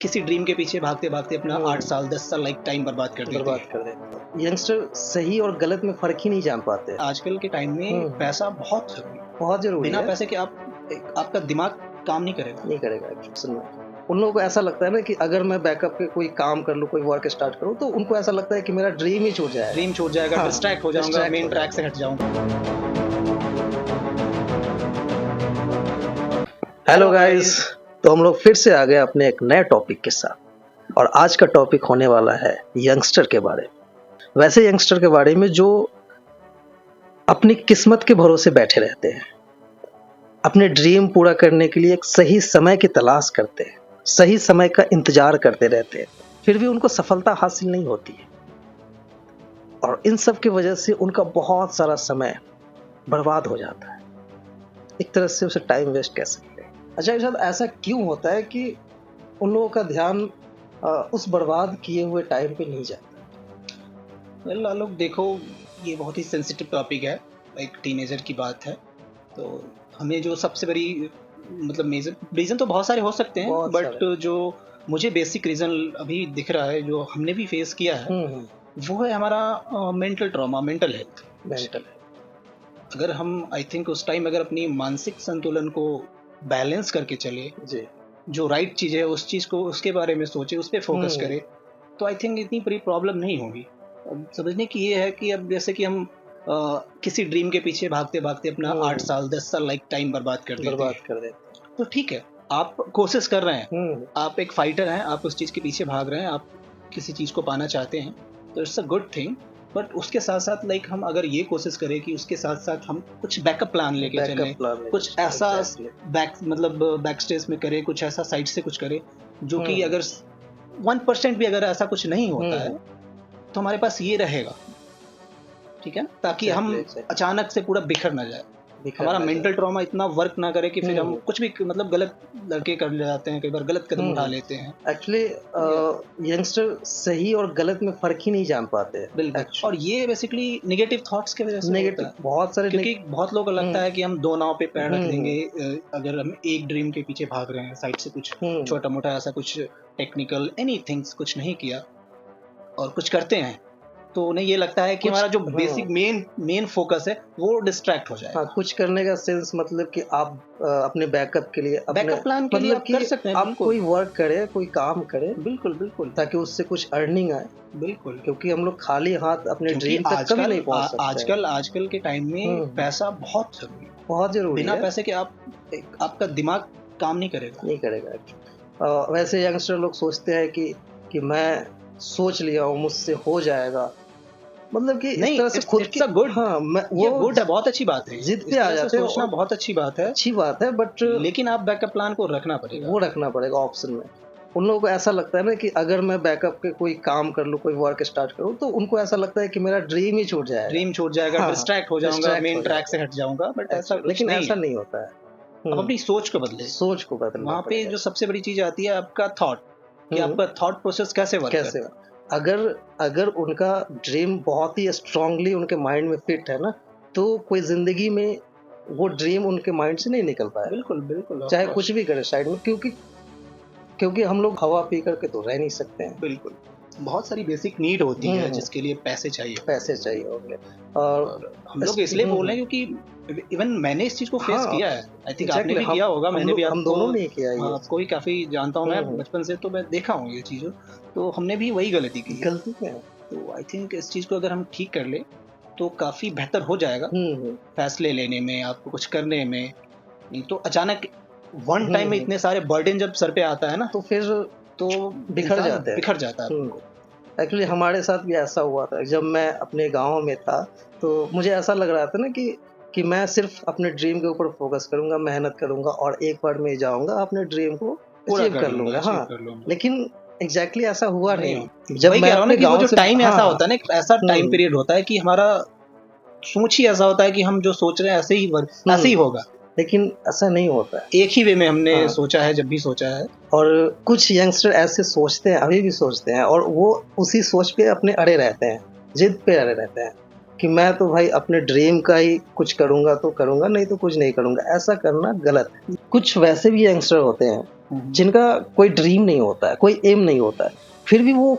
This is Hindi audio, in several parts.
किसी ड्रीम के पीछे भागते भागते अपना 8 साल 10 साल लाइक टाइम बर्बाद कर देते हैं। कर देते। यंगस्टर सही और गलत में फर्क ही नहीं जान पाते। आजकल के टाइम में पैसा बहुत जरूरी है। बहुत जरूरी बिना है। पैसे के आपका दिमाग काम नहीं करेगा। नहीं करेगा एक्चुअल में। उन लोगों को ऐसा लगता है ना कि अगर मैं बैकअप के कोई काम कर लूँ, कोई वर्क स्टार्ट करूँ, तो उनको ऐसा लगता है कि मेरा ड्रीम ही छूट जाएगा। ड्रीम छूट जाएगा, डिस्ट्रैक्ट हो जाऊंगा, मेन ट्रैक से हट जाऊंगा। हेलो गाइस, तो हम लोग फिर से आ गए अपने एक नए टॉपिक के साथ, और आज का टॉपिक होने वाला है यंगस्टर के बारे में। वैसे यंगस्टर के बारे में जो अपनी किस्मत के भरोसे बैठे रहते हैं, अपने ड्रीम पूरा करने के लिए एक सही समय की तलाश करते हैं, सही समय का इंतजार करते रहते हैं, फिर भी उनको सफलता हासिल नहीं होती है, और इन सब की वजह से उनका बहुत सारा समय बर्बाद हो जाता है। एक तरह से उसे टाइम वेस्ट कह सकते हैं। अच्छा, शायद ऐसा क्यों होता है कि उन लोगों का ध्यान उस बर्बाद किए हुए टाइम पे नहीं जाता? वेल लोग देखो, ये बहुत ही सेंसिटिव टॉपिक है, एक टीनेजर की बात है। तो हमें जो सबसे बड़ी मतलब मेजर रीज़न तो बहुत सारे हो सकते हैं, बट जो मुझे बेसिक रीज़न अभी दिख रहा है, जो हमने भी फेस किया है, वो है हमारा मेंटल ट्रॉमा, मेंटल हेल्थ। अगर हम आई थिंक उस टाइम अगर अपनी मानसिक संतुलन को बैलेंस करके चले जी, जो राइट चीज़ है उस चीज़ को, उसके बारे में सोचे, उस पर फोकस करे, तो आई थिंक इतनी बड़ी प्रॉब्लम नहीं होगी। अब समझने की ये है कि अब जैसे कि हम किसी ड्रीम के पीछे भागते भागते अपना 8 साल 10 साल लाइक टाइम बर्बाद कर देते हैं। तो ठीक है, आप कोशिश कर रहे हैं, आप एक फाइटर हैं, आप उस चीज़ के पीछे भाग रहे हैं, आप किसी चीज़ को पाना चाहते हैं, तो it's a good thing. But उसके साथ साथ लाइक हम अगर ये कोशिश करें कि उसके साथ साथ हम कुछ बैकअप प्लान लेके चलें, कुछ ऐसा बैक स्टेज में करें, कुछ ऐसा साइड से कुछ करें जो कि अगर 1% भी अगर ऐसा कुछ नहीं होता है तो हमारे पास ये रहेगा, ठीक है ना, ताकि हम अचानक से पूरा बिखर ना जाए, हमारा मेंटल ट्रॉमा इतना वर्क ना करे कि फिर हम कुछ भी मतलब गलत लड़के कर जाते हैं, कई बार गलत कदम उठा लेते हैं। एक्चुअली यंगस्टर सही और गलत में फर्क ही नहीं जान पाते। बिल्कुल, और ये बेसिकली नेगेटिव थॉट्स की वजह से होता है। बहुत सारे, क्योंकि बहुत लोगों को लगता है कि हम दो नाव पे पैर रख देंगे, अगर हम एक ड्रीम के पीछे भाग रहे हैं, साइड से कुछ छोटा मोटा ऐसा कुछ टेक्निकल एनीथिंग्स कुछ नहीं किया और कुछ करते हैं, तो उन्हें ये लगता है कि हमारा जो बेसिक मेन फोकस है वो डिस्ट्रैक्ट हो जाए। कुछ करने का सेंस मतलब कि आप अपने बैकअप के लिए, बैकअप प्लान के लिए आप कर सकते हैं, आप कोई वर्क करे, कोई काम करे, बिल्कुल बिल्कुल, ताकि उससे कुछ अर्निंग आए। बिल्कुल, क्योंकि हम लोग खाली हाथ अपने ड्रीम तक कभी नहीं पहुंच सकते। आजकल के टाइम में पैसा बहुत जरूरी है, बहुत जरूरी है। बिना पैसे के आपका दिमाग काम नहीं करेगा। वैसे यंगस्टर लोग सोचते हैं कि मैं सोच लिया हूँ, मुझसे हो जाएगा, मतलब कि इस तरह से खुद की गुड, वो गुड है, बहुत अच्छी बात है, जिद पे आ जाते हैं, सोचना बहुत अच्छी बात है, बट लेकिन आप बैकअप प्लान को रखना पड़ेगा, ऑप्शन में। उन लोगों को ऐसा लगता है ना कि अगर मैं बैकअप के कोई काम कर लूँ, कोई वर्क स्टार्ट करूँ, तो उनको ऐसा लगता है कि मेरा ड्रीम ही छूट जाएगा, डिस्ट्रैक्ट हो जाऊंगा, मेन ट्रैक से हट जाऊंगा, बट ऐसा लेकिन ऐसा नहीं होता है। आप अपनी सोच को बदले, वहाँ पे जो सबसे बड़ी चीज आती है आपका थॉट, कि आपका थॉट प्रोसेस कैसे वर्क करता है। अगर उनका ड्रीम बहुत ही स्ट्रांगली उनके माइंड में फिट है ना, तो कोई जिंदगी में वो ड्रीम उनके माइंड से नहीं निकल पाया। बिल्कुल बिल्कुल, चाहे कुछ भी करे साइड में, क्योंकि हम लोग हवा पी करके तो रह नहीं सकते हैं। बिल्कुल, बहुत सारी बेसिक नीड होती है जिसके लिए पैसे चाहिए होंगे, और हम लोग इसलिए बोल रहे हैं क्योंकि इवन मैंने इस चीज को फेस किया है, आई थिंक आपने भी किया होगा, मैंने भी, हम दोनों ने किया है, आपको ही काफी जानता हूँ मैं बचपन से, तो मैं देखा हूँ ये चीज़, तो हमने भी वही गलती की है। तो आई थिंक इस चीज को अगर हम ठीक कर ले तो काफी बेहतर हो जाएगा फैसले लेने में, आपको कुछ करने में। नहीं तो अचानक वन टाइम में इतने सारे बर्डन जब सर पे आता है ना, तो फिर तो बिखर जाता है। एक्चुअली हमारे साथ भी ऐसा हुआ था, जब मैं अपने गांव में था, तो मुझे ऐसा लग रहा था ना कि मैं सिर्फ अपने ड्रीम के ऊपर फोकस करूंगा, मेहनत करूंगा, और एक बार में जाऊंगा अपने ड्रीम को अचीव कर लूंगा। लेकिन एग्जैक्टली ऐसा हुआ नहीं। जब मैं अपने गांव से, टाइम ऐसा होता है ना, ऐसा टाइम पीरियड होता है कि हमारा सोच ही ऐसा होता है कि हम जो सोच रहे हैं ऐसे ही होगा, लेकिन ऐसा नहीं होता है। एक ही वे में हमने सोचा है, जब भी सोचा है। और कुछ यंगस्टर ऐसे सोचते हैं, अभी भी सोचते हैं, और वो उसी सोच पे अपने अड़े रहते हैं, जिद पे अड़े रहते हैं कि मैं तो भाई अपने ड्रीम का ही कुछ करूंगा तो करूंगा, नहीं तो कुछ नहीं करूंगा। ऐसा करना गलत है। कुछ वैसे भी यंगस्टर होते हैं जिनका कोई ड्रीम नहीं होता है, कोई एम नहीं होता है, फिर भी वो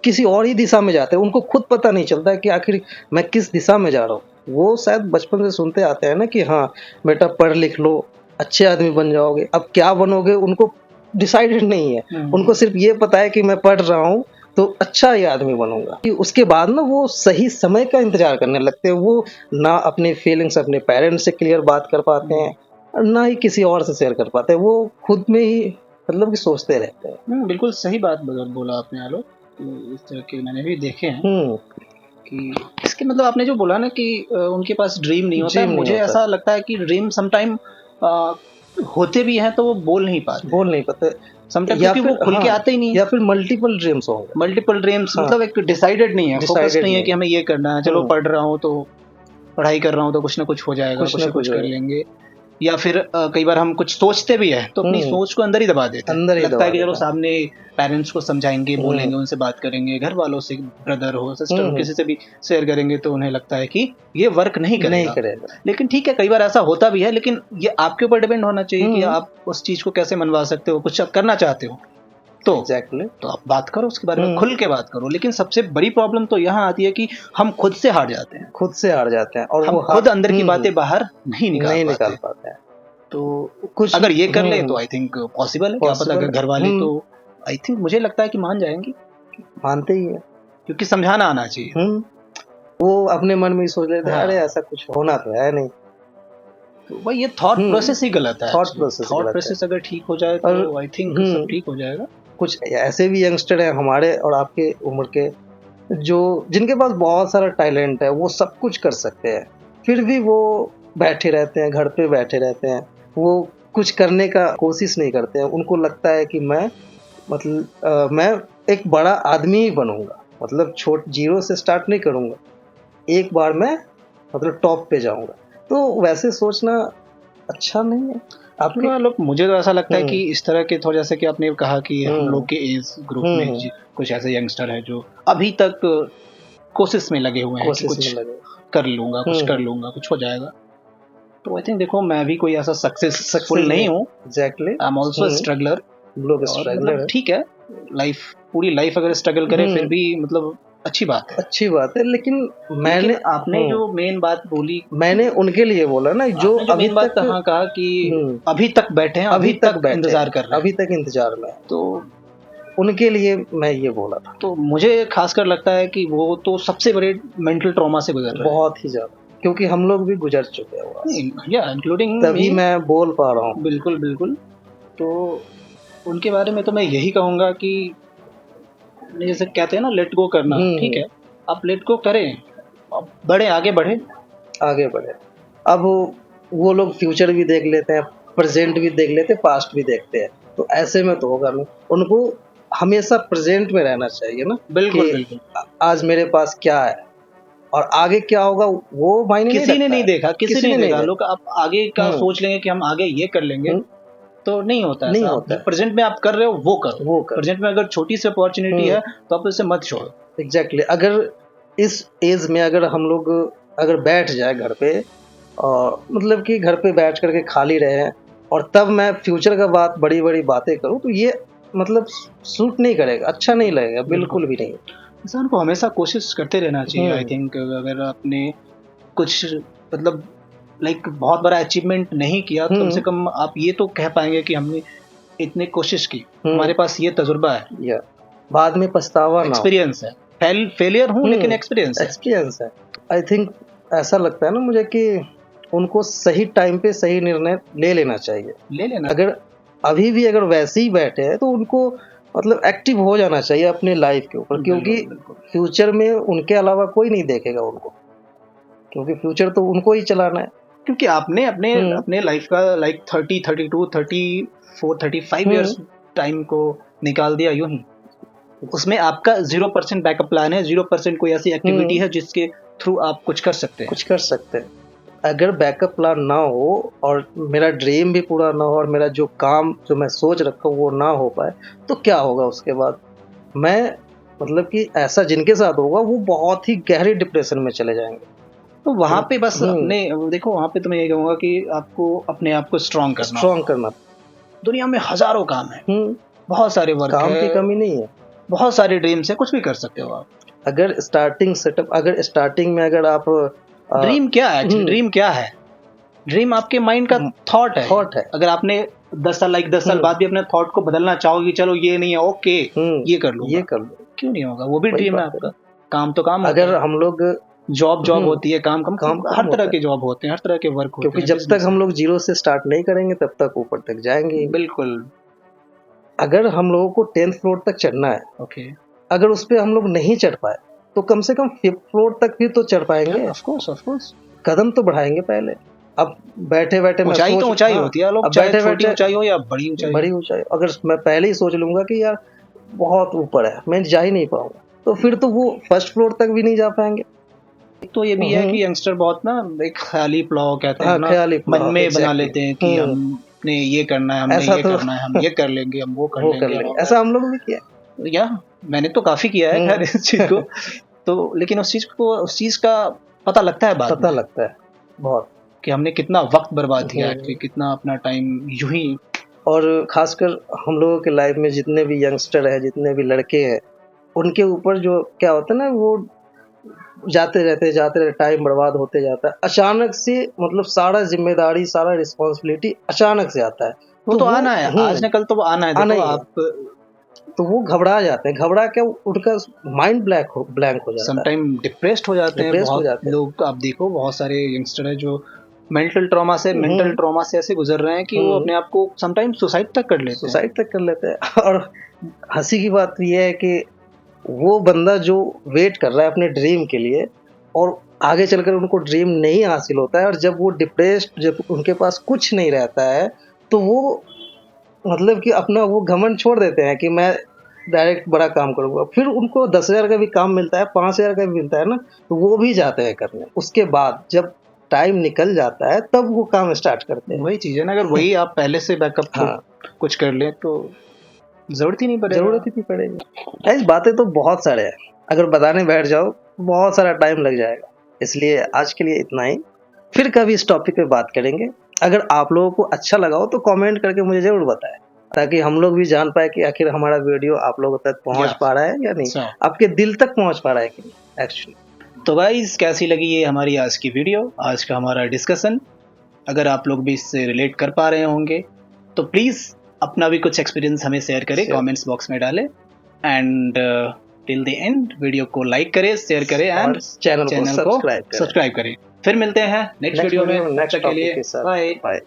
किसी और ही दिशा में जाते हैं, उनको खुद पता नहीं चलता है कि आखिर मैं किस दिशा में जा रहा हूँ। वो शायद बचपन से सुनते आते हैं ना कि हाँ बेटा पढ़ लिख लो, अच्छे आदमी बन जाओगे। अब क्या बनोगे उनको डिसाइडेड नहीं है, उनको सिर्फ ये पता है कि मैं पढ़ रहा हूँ तो अच्छा ही आदमी बनूंगा। कि उसके बाद ना वो सही समय का इंतजार करने लगते हैं, वो ना अपने फीलिंग्स अपने पेरेंट्स से क्लियर बात कर पाते हैं, ना ही किसी और से शेयर कर पाते हैं, वो खुद में ही मतलब कि सोचते रहते हैं। बिल्कुल सही बात बोला आपने आलोक। इस तरह के मैंने भी देखे हैं कि इसके मतलब आपने जो बोला ना कि उनके पास ड्रीम नहीं होता, मुझे ऐसा लगता है कि ड्रीम समटाइम होते भी हैं तो वो बोल नहीं पाते समटाइम, क्योंकि वो खुल के आते ही नहीं, या फिर मल्टीपल ड्रीम्स होंगे, मल्टीपल ड्रीम्स मतलब एक डिसाइडेड नहीं है, फोकस नहीं है कि हमें ये करना है, चलो पढ़ रहा हूँ तो पढ़ाई कर रहा हूँ तो कुछ ना कुछ हो जाएगा, कुछ ना कुछ कर लेंगे। या फिर कई बार हम कुछ सोचते भी है तो अपनी सोच को अंदर ही दबा देते हैं, लगता है कि चलो सामने पेरेंट्स को समझाएंगे, बोलेंगे, उनसे बात करेंगे, घर वालों से, ब्रदर हो सिस्टर हो, किसी से भी शेयर करेंगे तो उन्हें लगता है कि ये वर्क नहीं करेगा। लेकिन ठीक है, कई बार ऐसा होता भी है, लेकिन ये आपके ऊपर डिपेंड होना चाहिए कि आप उस चीज को कैसे मनवा सकते हो। कुछ आप करना चाहते हो तो तो आप बात करो उसके बारे में, खुल के बात करो। लेकिन सबसे बड़ी प्रॉब्लम तो यहाँ आती है कि हम खुद से हार जाते हैं और हम खुद अंदर की बातें बाहर नहीं निकाल पाते हैं। तो कुछ अगर ये कर ले तो आई थिंक पॉसिबल है, क्या पता अगर घर वाले तो आई थिंक मुझे लगता है कि मानते ही है, क्योंकि समझाना आना चाहिए। वो अपने मन में सोच लेते हैं अरे ऐसा कुछ होना तो है नहीं, तो भाई ये थॉट प्रोसेस ही गलत है। थॉट प्रोसेस अगर ठीक हो जाए तो आई थिंक सब ठीक हो जाएगा। कुछ ऐसे भी यंगस्टर हैं हमारे और आपके उम्र के जो जिनके पास बहुत सारा टैलेंट है, वो सब कुछ कर सकते हैं, फिर भी वो बैठे रहते हैं, घर पे बैठे रहते हैं, वो कुछ करने का कोशिश नहीं करते हैं। उनको लगता है कि मैं मैं एक बड़ा आदमी ही बनूंगा, मतलब जीरो से स्टार्ट नहीं करूंगा, एक बार मैं मतलब टॉप पे जाऊंगा। तो वैसे सोचना अच्छा नहीं है। आपके लोग, मुझे तो ऐसा लगता है कि इस तरह के थोड़ा, जैसे कि आपने कहा कि हम लोग के एज ग्रुप में कुछ ऐसे यंगस्टर हैं जो अभी तक कोशिश में लगे हुए हैं कि कुछ कर लूंगा, कुछ हो जाएगा। तो आई थिंक देखो, मैं भी कोई ऐसा सक्सेसफुल नहीं हूँ, exactly, I am also struggler. Struggler ठीक है, पूरी लाइफ अगर स्ट्रगल करे फिर भी मतलब अच्छी बात है। लेकिन आपने जो मेन बात बोली, मैंने उनके लिए बोला ना, जो अभी तक कहा कि अभी तक बैठे हैं, अभी तक इंतजार कर रहे हैं, अभी तक इंतजार में, तो उनके लिए मैं ये बोला था। तो मुझे खासकर लगता है कि वो तो सबसे बड़े मेंटल ट्रॉमा से गुजर रहे हैं, बहुत ही ज्यादा, क्योंकि हम लोग भी गुजर चुके हैं, इंक्लूडिंग, तभी मैं बोल पा रहा हूँ। बिल्कुल। तो उनके बारे में तो मैं यही कहूँगा कि जैसे कहते हैं ना, लेट गो करना, ठीक है, आप लेट गो करें, आगे बढ़े। अब वो लोग फ्यूचर भी देख लेते हैं, प्रेजेंट भी देख लेते हैं, पास्ट भी देखते हैं, तो ऐसे में तो होगा नहीं। उनको हमेशा प्रेजेंट में रहना चाहिए ना। बिल्कुल। आज मेरे पास क्या है और आगे क्या होगा वो किसी ने नहीं देखा। लोग आप आगे का सोच लेंगे कि हम आगे ये कर लेंगे, तो नहीं होता है। प्रेजेंट में आप कर रहे हो वो करो। प्रेजेंट में अगर छोटी सी अपॉर्चुनिटी है तो आप उसे मत छोड़ो। एग्जैक्टली। अगर इस एज में हम लोग बैठ जाए घर पे, और मतलब कि घर पे बैठ करके खाली रहे और तब मैं फ्यूचर का बड़ी बातें करूँ, तो ये मतलब सूट नहीं करेगा, अच्छा नहीं लगेगा, बिल्कुल भी नहीं। इंसान को हमेशा कोशिश करते रहना चाहिए। आई थिंक अगर आपने कुछ मतलब बहुत बड़ा अचीवमेंट नहीं किया तो कम से कम आप ये तो कह पाएंगे कि हमने इतनी कोशिश की, हमारे पास ये तजुर्बा है, बाद में पछतावा ना, एक्सपीरियंस है। फेलियर हूँ लेकिन एक्सपीरियंस है। आई थिंक ऐसा लगता है ना मुझे कि उनको सही टाइम पे सही निर्णय ले लेना चाहिए। अगर अभी भी वैसे ही बैठे हैं तो उनको मतलब एक्टिव हो जाना चाहिए अपने लाइफ के ऊपर, क्योंकि फ्यूचर में उनके अलावा कोई नहीं देखेगा उनको, क्योंकि फ्यूचर तो उनको ही चलाना है। क्योंकि आपने अपने लाइफ का 30, 32, 34, 35 इयर्स टाइम को निकाल दिया यूं ही। उसमें आपका 0% बैकअप प्लान है, 0% कोई ऐसी एक्टिविटी है जिसके थ्रू आप कुछ कर सकते हैं। अगर बैकअप प्लान ना हो और मेरा ड्रीम भी पूरा ना हो और मेरा जो काम जो मैं सोच रखा हूँ वो ना हो पाए, तो क्या होगा उसके बाद? मैं मतलब कि ऐसा जिनके साथ होगा वो बहुत ही गहरे डिप्रेशन में चले जाएंगे। तो वहाँ पे बस वहाँ पे तो मैं यही कहूँगा कि आपको अपने आप को स्ट्रॉन्ग करना। दुनिया में हजारों काम है, बहुत सारे वर्क काम है, की कमी नहीं है, बहुत सारे ड्रीम्स है, कुछ भी कर सकते हो आप। अगर स्टार्टिंग सेटअप, अगर स्टार्टिंग में अगर आप ड्रीम क्या है एक्चुअली? ड्रीम क्या है? ड्रीम आपके माइंड का थॉट है। थॉट है। अगर आपने 10 साल बाद भी अपने थॉट को बदलना चाहोगे, चलो ये नहीं है, ओके ये कर लूंगा, ये कर लो, क्यों नहीं होगा? वो भी ड्रीम है आपका। काम तो काम अगर हम लोग जॉब होती है, काम हर तरह के जॉब होते हैं, हर तरह के वर्क होते हैं, क्योंकि जब तक हम लोग जीरो से स्टार्ट नहीं करेंगे तब तक ऊपर तक जाएंगे। बिल्कुल। अगर हम लोगों को 10th फ्लोर तक चढ़ना है, ओके, अगर उस पे हम लोग नहीं चढ़ पाए तो कम से कम 5th फ्लोर तक भी तो चढ़ पाएंगे। ऑफ कोर्स कदम तो बढ़ाएंगे पहले। अब बैठे बैठे ऊंचाई तो ऊंचाई होती है, लोग चाहे छोटी ऊंचाई हो या बड़ी ऊंचाई, अगर मैं पहले ही सोच लूंगा कि यार बहुत ऊपर है, मैं जा ही नहीं पाऊंगा, तो फिर तो वो फर्स्ट फ्लोर तक भी नहीं जा पाएंगे। तो ये भी है कि यंगस्टर बहुत ना एक ख्याली प्लाव कहते हैं ना, मन में बना लेते हैं कि हमने ये करना है, हमने ये करना है, हम ये कर लेंगे, हम वो कर लेंगे। ऐसा हम लोगों ने किया, या मैंने तो काफी किया है खैर इस चीज को। तो लेकिन उस चीज का पता लगता है बाद में, लगता है बहुत कि हमने कितना वक्त बर्बाद किया है, कितना अपना टाइम यूं ही। और खासकर हम लोगों के लाइफ में जितने भी यंगस्टर है, जितने भी लड़के हैं, उनके ऊपर जो क्या होता है ना, वो जाते रहते टाइम बर्बाद होते जाता है। अचानक से मतलब सारा जिम्मेदारी, सारा रिस्पॉन्सिबिलिटी अचानक से आता है। वो तो आना है, आज न कल तो आना है। देखो आप, तो वो घबरा जाते हैं, घबरा के उनका माइंड ब्लैंक हो जाता है, समटाइम डिप्रेस्ड हो जाते हैं बहुत लोग। आप देखो बहुत सारे यंगस्टर है जो मेंटल ट्रॉमा से ऐसे गुजर रहे हैं कि वो अपने आप को समटाइम सुसाइड तक कर लेते हैं। और हंसी की बात ये है कि वो बंदा जो वेट कर रहा है अपने ड्रीम के लिए और आगे चलकर उनको ड्रीम नहीं हासिल होता है, और जब वो डिप्रेस्ड, जब उनके पास कुछ नहीं रहता है, तो वो मतलब कि अपना वो घमंड छोड़ देते हैं कि मैं डायरेक्ट बड़ा काम करूंगा। फिर उनको 10,000 का भी काम मिलता है, 5,000 का भी मिलता है ना, तो वो भी जाते हैं करने। उसके बाद जब टाइम निकल जाता है तब वो काम स्टार्ट करते हैं। वही चीज है ना, अगर वही आप पहले से बैकअप कुछ कर लें तो जरूरत ही नहीं पड़ेगी। ऐसी बातें तो बहुत सारे हैं, अगर बताने बैठ जाओ बहुत सारा टाइम लग जाएगा। इसलिए आज के लिए इतना ही, फिर कभी इस टॉपिक पे बात करेंगे। अगर आप लोगों को अच्छा लगा हो तो कमेंट करके मुझे जरूर बताएं, ताकि हम लोग भी जान पाए कि आखिर हमारा वीडियो आप लोगों तक पहुंच पा रहा है या नहीं, आपके दिल तक पहुंच पा रहा है कि नहीं एक्चुअली। तो गाइस, कैसी लगी ये हमारी आज की वीडियो, आज का हमारा डिस्कशन? अगर आप लोग भी इससे रिलेट कर पा रहे होंगे तो प्लीज़ अपना भी कुछ एक्सपीरियंस हमें शेयर करें, कमेंट्स बॉक्स में डालें। And till the end video को लाइक करें, शेयर करें एंड चैनल को सब्सक्राइब करें। फिर मिलते हैं नेक्स्ट वीडियो में। नेक्स्ट टॉपिक के साथ। बाय।